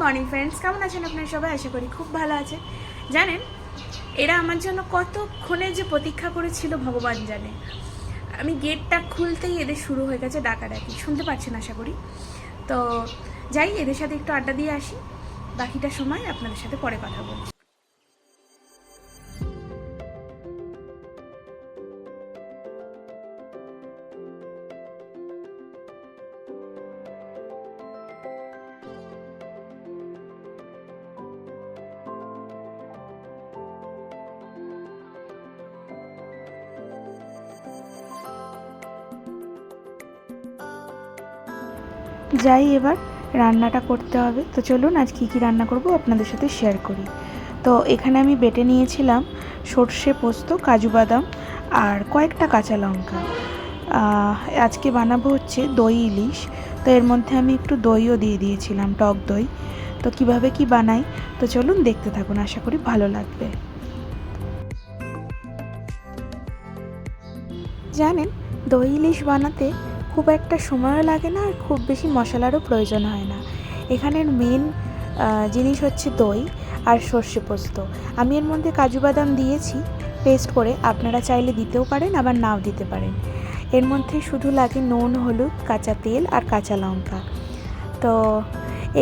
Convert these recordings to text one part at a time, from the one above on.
Morning friends, কেমন আছেন আপনারা সবাই? আশা করি খুব ভালো আছে। জানেন, এরা আমার জন্য কতক্ষণে যে প্রতীক্ষা করেছিল ভগবান জানে। আমি গেটটা খুলতেই এদের শুরু হয়ে গেছে ডাকাডাকি, শুনতে পাচ্ছেন আশা করি। তো যাই, এদের সাথে একটু আড্ডা দিয়ে আসি, বাকিটা সময় আপনাদের সাথে পরে কথা বলছি। যাই, এবার রান্নাটা করতে হবে। তো চলুন আজ কী কী রান্না করব আপনাদের সাথে শেয়ার করি। তো এখানে আমি বেটে নিয়েছিলাম সর্ষে পোস্ত, কাজু বাদাম আর কয়েকটা কাঁচা লঙ্কা। আজকে বানাবো হচ্ছে দই ইলিশ। তো এর মধ্যে আমি একটু দইও দিয়ে দিয়েছিলাম, টক দই। তো কিভাবে কি বানাই, তো চলুন দেখতে থাকুন, আশা করি ভালো লাগবে। জানেন, দই ইলিশ বানাতে খুব একটা সময়ও লাগে না আর খুব বেশি মশলারও প্রয়োজন হয় না। এখানের মেন জিনিস হচ্ছে দই আর সর্ষে পোস্ত। আমি এর মধ্যে কাজু বাদাম দিয়েছি পেস্ট করে, আপনারা চাইলে দিতেও পারেন আবার নাও দিতে পারেন। এর মধ্যে শুধু লাগে নুন, হলুদ, কাঁচা তেল আর কাঁচা লঙ্কা। তো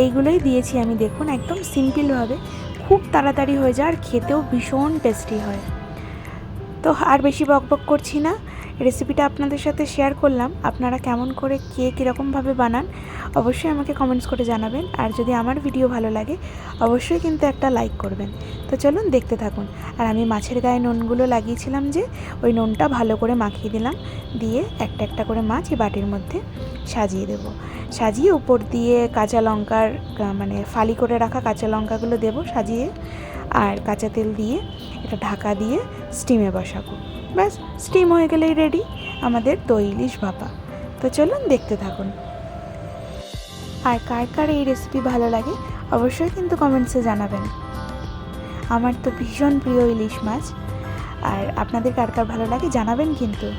এইগুলোই দিয়েছি আমি। দেখুন, একদম সিম্পলভাবে খুব তাড়াতাড়ি হয়ে যায় আর খেতেও ভীষণ টেস্টি হয়। তো আর বেশি বকবক করছি না, রেসিপিটা আপনাদের সাথে শেয়ার করলাম। আপনারা কেমন করে কে কীরকমভাবে বানান অবশ্যই আমাকে কমেন্টস করে জানাবেন। আর যদি আমার ভিডিও ভালো লাগে অবশ্যই কিন্তু একটা লাইক করবেন। তো চলুন দেখতে থাকুন। আর আমি মাছের গায়ে নুনগুলো লাগিয়েছিলাম, যে ওই নুনটা ভালো করে মাখিয়ে দিলাম, দিয়ে একটা একটা করে মাছ এই বাটির মধ্যে সাজিয়ে দেব। সাজিয়ে উপর দিয়ে কাঁচা লঙ্কার মানে ফালি করে রাখা কাঁচা লঙ্কাগুলো দেব সাজিয়ে, আর কাঁচা তেল দিয়ে এটা ঢাকা দিয়ে স্টিমে বসাবো। ব্যাস, স্টিম হয়ে গেলেই রেডি আমাদের দই ইলিশ ভাপা। তো চলুন দেখতে থাকুন। আর কার কার এই রেসিপি ভালো লাগে অবশ্যই কিন্তু কমেন্টসে জানাবেন। আমার তো ভীষণ প্রিয় ইলিশ মাছ, আর আপনাদের কার কার ভালো লাগে জানাবেন কিন্তু।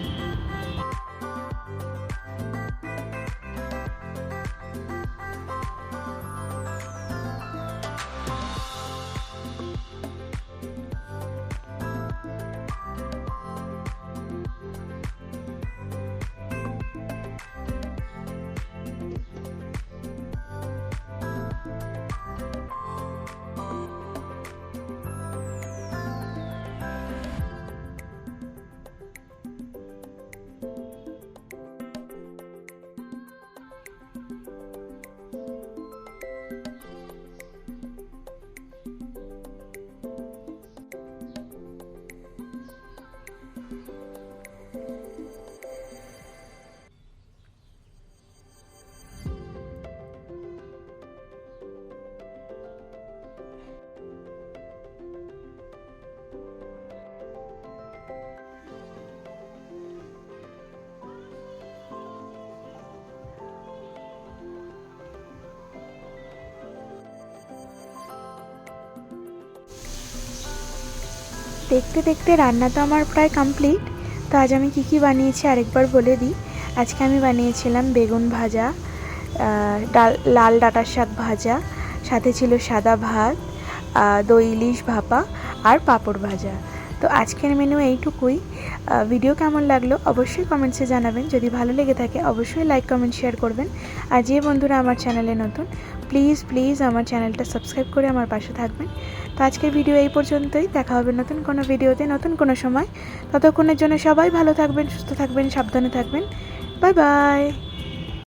দেখতে দেখতে রান্না তো আমার প্রায় কমপ্লিট। তো আজ আমি কী কী বানিয়েছি আরেকবার বলে দিই। আজকে আমি বানিয়েছিলাম বেগুন ভাজা, লাল ডাঁটার শাক ভাজা, সাথে ছিল সাদা ভাত, দই ইলিশ ভাপা আর পাঁপড় ভাজা। তো আজকের মেনু এইটুকুই। ভিডিও কেমন লাগলো অবশ্যই কমেন্টসে জানাবেন। যদি ভালো লেগে থাকে অবশ্যই লাইক, কমেন্ট, শেয়ার করবেন। আর যে বন্ধুরা আমার চ্যানেলে নতুন, প্লিজ আমার চ্যানেলটা সাবস্ক্রাইব করে আমার পাশে থাকবেন। তো আজকের ভিডিও এই পর্যন্তই। দেখা হবে নতুন কোনো ভিডিওতে নতুন কোনো সময়। ততক্ষণের জন্য সবাই ভালো থাকবেন, সুস্থ থাকবেন, সাবধানে থাকবেন। Bye bye.